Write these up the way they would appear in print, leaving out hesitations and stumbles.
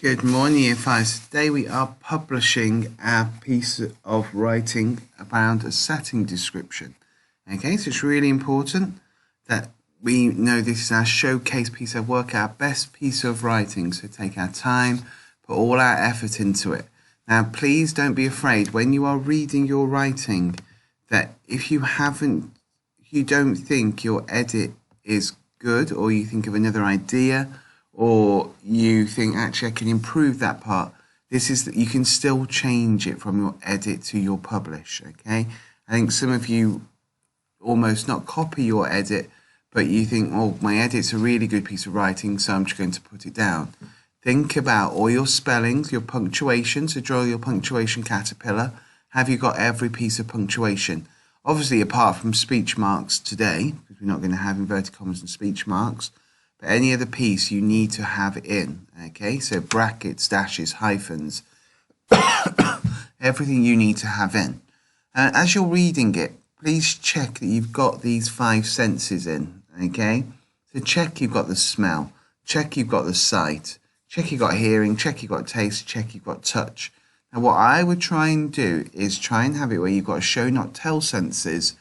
Good morning, Year 5. Today we are publishing our piece of writing around a setting description. Okay, so it's really important that we know this is our showcase piece of work, our best piece of writing. So take our time, put all our effort into it. Now, please don't be afraid when you are reading your writing that if you don't think your edit is good, or you think of another idea, or you think actually I can improve that part, this is that you can still change it from your edit to your publish. Okay, I think some of you almost not copy your edit, but you think, oh, my edit's a really good piece of writing, so I'm just going to put it down. Think about all your spellings, your punctuation. So draw your punctuation caterpillar. Have you got every piece of punctuation? Obviously, apart from speech marks today, because we're not going to have inverted commas and speech marks. But any other piece you need to have in, okay? So brackets, dashes, hyphens, everything you need to have in. As you're reading it, please check that you've got these 5 senses in, okay? So check you've got the smell, check you've got the sight, check you've got hearing, check you've got taste, check you've got touch. Now what I would try and do is try and have it where you've got show not tell sentences,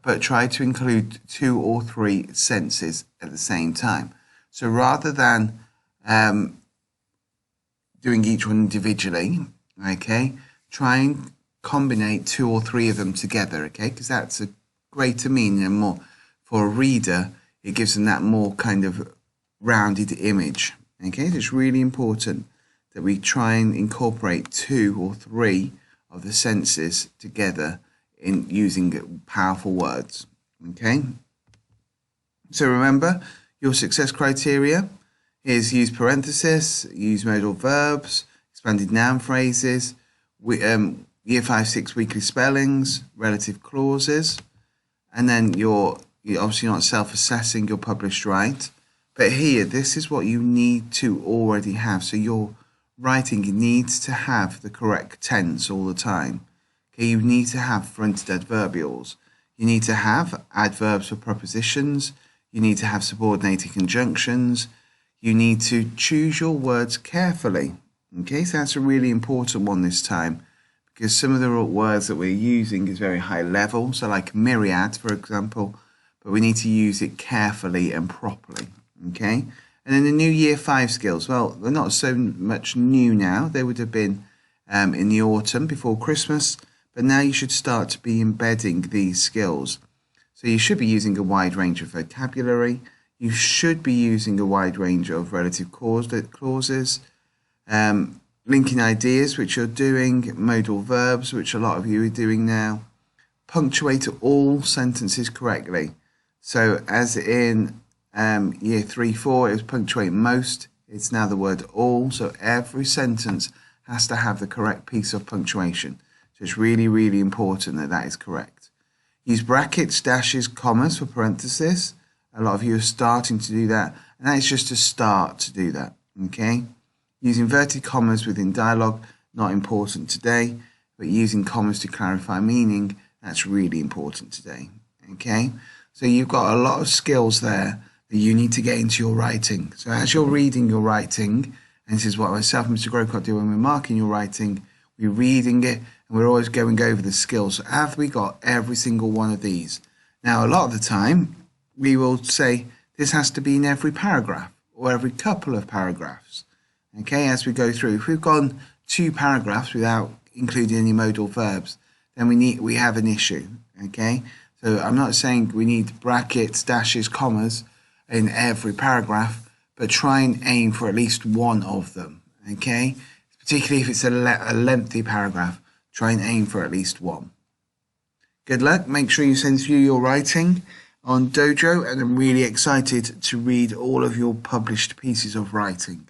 but try to include 2 or 3 senses at the same time. So rather than doing each one individually, okay, try and combine 2 or 3 of them together, okay, because that's a greater meaning and more for a reader. It gives them that more kind of rounded image, okay. So it's really important that we try and incorporate 2 or 3 of the senses together in using powerful words, okay? So remember, your success criteria is use parenthesis, use modal verbs, expanded noun phrases, Year 5, 6 weekly spellings, relative clauses, and then you're obviously not self-assessing your published right, but here, this is what you need to already have. So your writing needs to have the correct tense all the time. Okay, you need to have fronted adverbials. You need to have adverbs for prepositions. You need to have subordinated conjunctions. You need to choose your words carefully. Okay, so that's a really important one this time, because some of the words that we're using is very high level. So like myriad, for example, but we need to use it carefully and properly. Okay, and then the new Year 5 skills. Well, they're not so much new now. They would have been in the autumn before Christmas. But now you should start to be embedding these skills. So you should be using a wide range of vocabulary. You should be using a wide range of relative clauses, linking ideas, which you're doing, modal verbs, which a lot of you are doing now. Punctuate all sentences correctly. So as in Year 3, 4, it was punctuate most. It's now the word all. So every sentence has to have the correct piece of punctuation. It's really, really important that that is correct. Use brackets, dashes, commas for parentheses. A lot of you are starting to do that, and that is just a start to do that, okay? Use inverted commas within dialogue, not important today, but using commas to clarify meaning, that's really important today, okay? So you've got a lot of skills there that you need to get into your writing. So as you're reading your writing, and this is what myself and Mr. Grocott do when we're marking your writing, we're reading it, and we're always going over the skills. So have we got every single one of these? Now, a lot of the time, we will say this has to be in every paragraph or every couple of paragraphs. Okay, as we go through. If we've gone 2 paragraphs without including any modal verbs, then we have an issue. Okay, so I'm not saying we need brackets, dashes, commas in every paragraph, but try and aim for at least one of them. Okay, particularly if it's a lengthy paragraph, try and aim for at least one. Good luck. Make sure you send through your writing on Dojo, and I'm really excited to read all of your published pieces of writing.